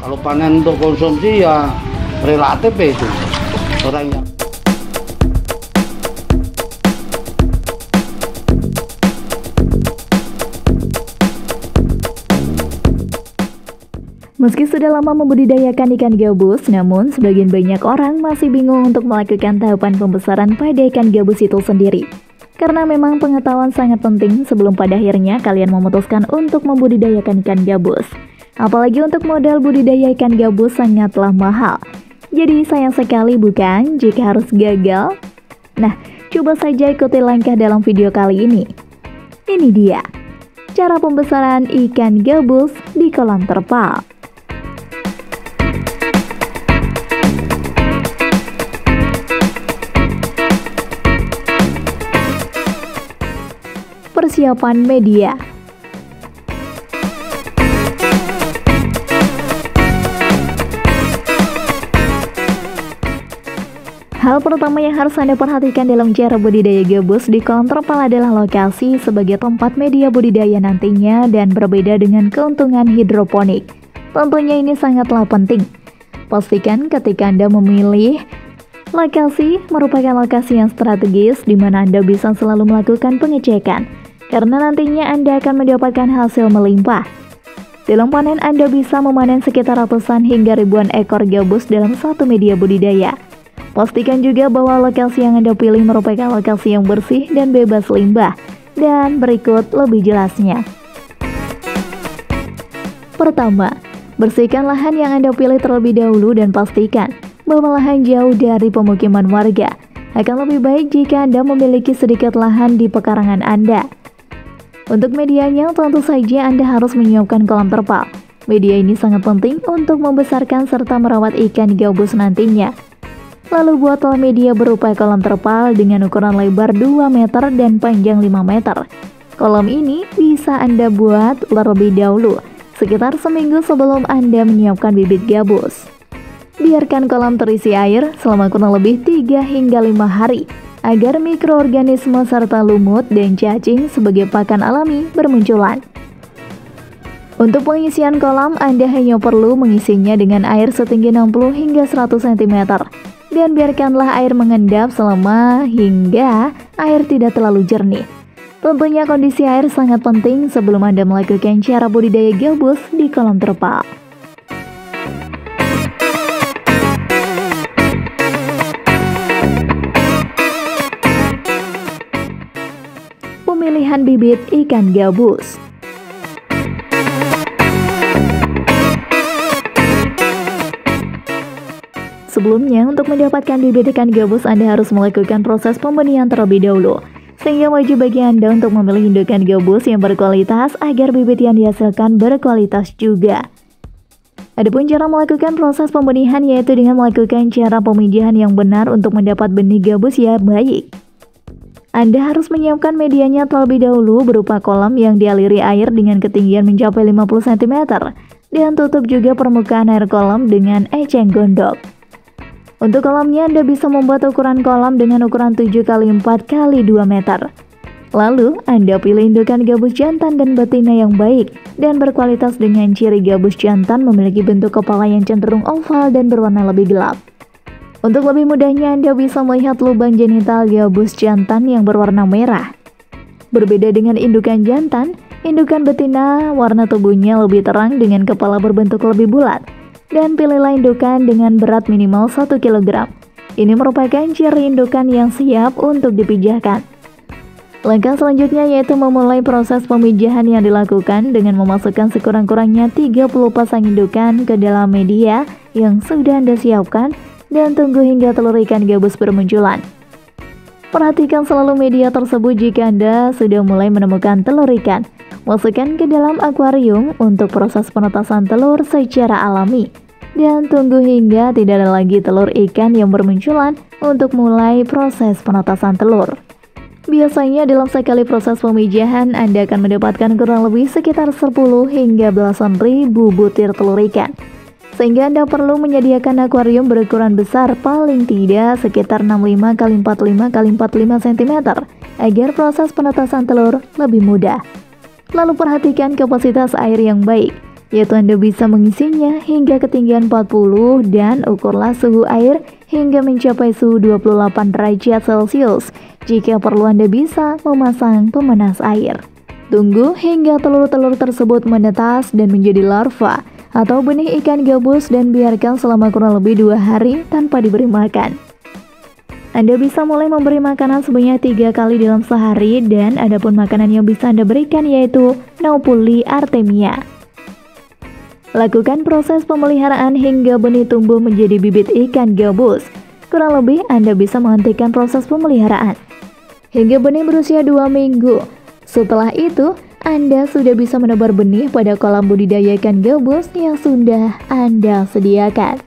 Kalau panen untuk konsumsi ya relatif ya itu. Orang yang Meski sudah lama membudidayakan ikan gabus, namun sebagian banyak orang masih bingung untuk melakukan tahapan pembesaran pada ikan gabus itu sendiri. Karena memang pengetahuan sangat penting sebelum pada akhirnya kalian memutuskan untuk membudidayakan ikan gabus. Apalagi untuk modal budidaya ikan gabus sangatlah mahal. Jadi sayang sekali bukan jika harus gagal? Nah, coba saja ikuti langkah dalam video kali ini. Ini dia, cara pembesaran ikan gabus di kolam terpal. Persiapan media. Hal pertama yang harus Anda perhatikan dalam cara budidaya gabus di kolam terpal adalah lokasi sebagai tempat media budidaya nantinya dan berbeda dengan keuntungan hidroponik. Tentunya ini sangatlah penting. Pastikan ketika Anda memilih lokasi merupakan lokasi yang strategis di mana Anda bisa selalu melakukan pengecekan. Karena nantinya Anda akan mendapatkan hasil melimpah. Dalam panen Anda bisa memanen sekitar ratusan hingga ribuan ekor gabus dalam satu media budidaya. Pastikan juga bahwa lokasi yang Anda pilih merupakan lokasi yang bersih dan bebas limbah. Dan berikut lebih jelasnya. Pertama, bersihkan lahan yang Anda pilih terlebih dahulu dan pastikan bahwa lahan jauh dari pemukiman warga. Akan lebih baik jika Anda memiliki sedikit lahan di pekarangan Anda. Untuk medianya, tentu saja Anda harus menyiapkan kolam terpal. Media ini sangat penting untuk membesarkan serta merawat ikan gabus nantinya. Lalu buatlah media berupa kolam terpal dengan ukuran lebar 2 meter dan panjang 5 meter. Kolam ini bisa Anda buat terlebih dahulu, sekitar seminggu sebelum Anda menyiapkan bibit gabus. Biarkan kolam terisi air selama kurang lebih 3 hingga 5 hari. Agar mikroorganisme serta lumut dan cacing sebagai pakan alami bermunculan. Untuk pengisian kolam, Anda hanya perlu mengisinya dengan air setinggi 60 hingga 100 cm. Dan biarkanlah air mengendap selama hingga air tidak terlalu jernih. Tentunya kondisi air sangat penting sebelum Anda melakukan cara budidaya gabus di kolam terpal. Pemilihan bibit ikan gabus. Sebelumnya, untuk mendapatkan bibit ikan gabus, Anda harus melakukan proses pembenihan terlebih dahulu. Sehingga wajib bagi Anda untuk memilih indukan gabus yang berkualitas agar bibit yang dihasilkan berkualitas juga. Adapun cara melakukan proses pembenihan yaitu dengan melakukan cara pemijahan yang benar untuk mendapat benih gabus yang baik. Anda harus menyiapkan medianya terlebih dahulu berupa kolam yang dialiri air dengan ketinggian mencapai 50 cm dan tutup juga permukaan air kolam dengan eceng gondok. Untuk kolamnya Anda bisa membuat ukuran kolam dengan ukuran 7 x 4 x 2 meter. Lalu Anda pilih indukan gabus jantan dan betina yang baik dan berkualitas dengan ciri gabus jantan memiliki bentuk kepala yang cenderung oval dan berwarna lebih gelap. Untuk lebih mudahnya Anda bisa melihat lubang genital gabus jantan yang berwarna merah. Berbeda dengan indukan jantan, indukan betina warna tubuhnya lebih terang dengan kepala berbentuk lebih bulat. Dan pilihlah indukan dengan berat minimal 1 kg. Ini merupakan ciri indukan yang siap untuk dipijahkan. Langkah selanjutnya yaitu memulai proses pemijahan yang dilakukan dengan memasukkan sekurang-kurangnya 30 pasang indukan ke dalam media yang sudah Anda siapkan dan tunggu hingga telur ikan gabus bermunculan. Perhatikan selalu media tersebut jika Anda sudah mulai menemukan telur ikan. Masukkan ke dalam akuarium untuk proses penetasan telur secara alami. Dan tunggu hingga tidak ada lagi telur ikan yang bermunculan untuk mulai proses penetasan telur. Biasanya dalam sekali proses pemijahan Anda akan mendapatkan kurang lebih sekitar 10 hingga belasan ribu butir telur ikan. Sehingga Anda perlu menyediakan akuarium berukuran besar paling tidak sekitar 65 x 45 x 45 cm agar proses penetasan telur lebih mudah. Lalu perhatikan kapasitas air yang baik. yaitu Anda bisa mengisinya hingga ketinggian 40 dan ukurlah suhu air hingga mencapai suhu 28 derajat Celcius. Jika perlu Anda bisa memasang pemanas air. Tunggu hingga telur-telur tersebut menetas dan menjadi larva atau benih ikan gabus dan biarkan selama kurang lebih 2 hari tanpa diberi makan. Anda bisa mulai memberi makanan sebanyak 3 kali dalam sehari dan adapun makanan yang bisa Anda berikan yaitu Naupuli artemia. Lakukan proses pemeliharaan hingga benih tumbuh menjadi bibit ikan gabus. Kurang lebih Anda bisa menghentikan proses pemeliharaan hingga benih berusia 2 minggu. Setelah itu, Anda sudah bisa menebar benih pada kolam budidaya ikan gabus yang sudah Anda sediakan.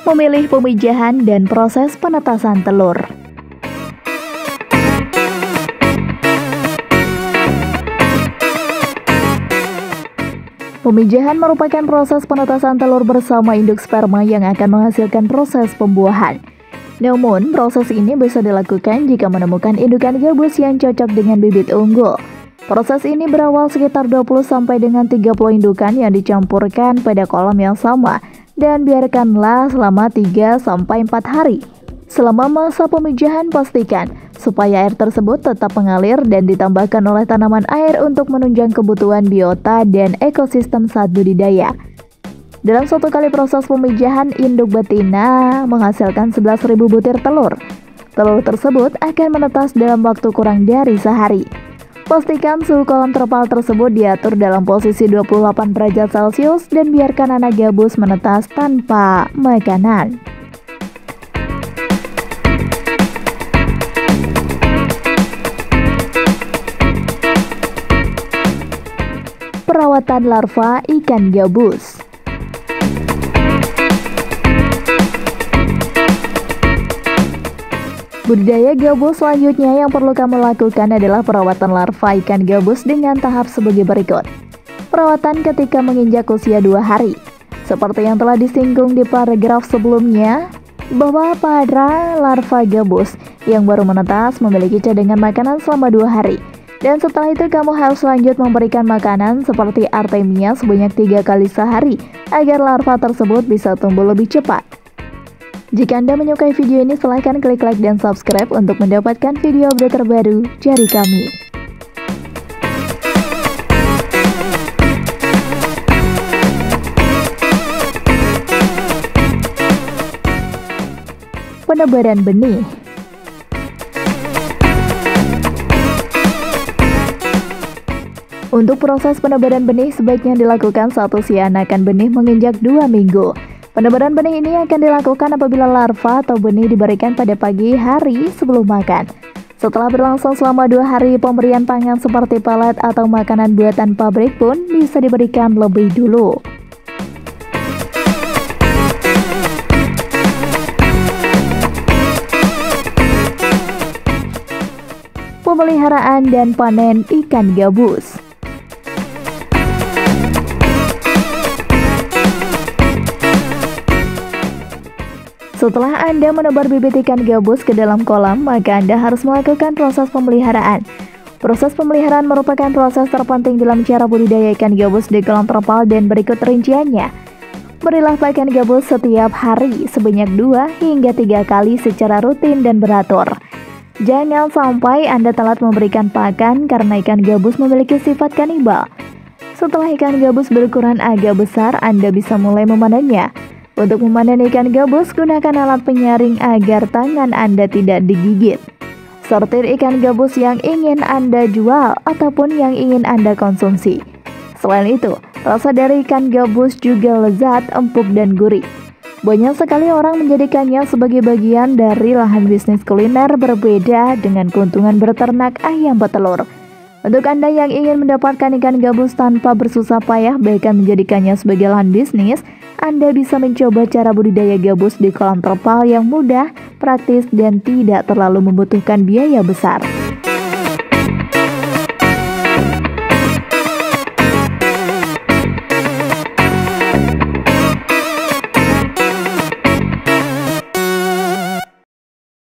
Memilih pemijahan dan proses penetasan telur. Pemijahan merupakan proses penetasan telur bersama induk sperma yang akan menghasilkan proses pembuahan. Namun, proses ini bisa dilakukan jika menemukan indukan gabus yang cocok dengan bibit unggul. Proses ini berawal sekitar 20 sampai dengan 30 indukan yang dicampurkan pada kolam yang sama dan biarkanlah selama 3 sampai 4 hari. Selama masa pemijahan, pastikan supaya air tersebut tetap mengalir dan ditambahkan oleh tanaman air untuk menunjang kebutuhan biota dan ekosistem saat budidaya. Dalam satu kali proses pemijahan, induk betina menghasilkan 11.000 butir telur. Telur tersebut akan menetas dalam waktu kurang dari sehari. Pastikan suhu kolam terpal tersebut diatur dalam posisi 28 derajat Celcius dan biarkan anak gabus menetas tanpa makanan. Perawatan larva ikan gabus. Budidaya gabus selanjutnya yang perlu kamu lakukan adalah perawatan larva ikan gabus dengan tahap sebagai berikut. Perawatan ketika menginjak usia 2 hari. Seperti yang telah disinggung di paragraf sebelumnya, bahwa para larva gabus yang baru menetas memiliki cadangan makanan selama 2 hari. Dan setelah itu kamu harus lanjut memberikan makanan seperti artemia sebanyak 3 kali sehari agar larva tersebut bisa tumbuh lebih cepat. Jika Anda menyukai video ini, silahkan klik like dan subscribe untuk mendapatkan video update terbaru dari kami. Penebaran benih. Untuk proses penebaran benih sebaiknya dilakukan saat usia anakan benih menginjak 2 minggu. Penebaran benih ini akan dilakukan apabila larva atau benih diberikan pada pagi hari sebelum makan. Setelah berlangsung selama 2 hari, pemberian pangan seperti pelet atau makanan buatan pabrik pun bisa diberikan lebih dulu. Pemeliharaan dan panen ikan gabus. Setelah Anda menebar bibit ikan gabus ke dalam kolam, maka Anda harus melakukan proses pemeliharaan. Proses pemeliharaan merupakan proses terpenting dalam cara budidaya ikan gabus di kolam terpal dan berikut rinciannya. Berilah pakan gabus setiap hari sebanyak 2 hingga 3 kali secara rutin dan beratur. Jangan sampai Anda telat memberikan pakan karena ikan gabus memiliki sifat kanibal. Setelah ikan gabus berukuran agak besar, Anda bisa mulai memanennya. Untuk memanen ikan gabus, gunakan alat penyaring agar tangan Anda tidak digigit. Sortir ikan gabus yang ingin Anda jual ataupun yang ingin Anda konsumsi. Selain itu, rasa dari ikan gabus juga lezat, empuk, dan gurih. Banyak sekali orang menjadikannya sebagai bagian dari lahan bisnis kuliner berbeda dengan keuntungan beternak ayam petelur. Untuk Anda yang ingin mendapatkan ikan gabus tanpa bersusah payah bahkan menjadikannya sebagai lahan bisnis, Anda bisa mencoba cara budidaya gabus di kolam terpal yang mudah, praktis, dan tidak terlalu membutuhkan biaya besar.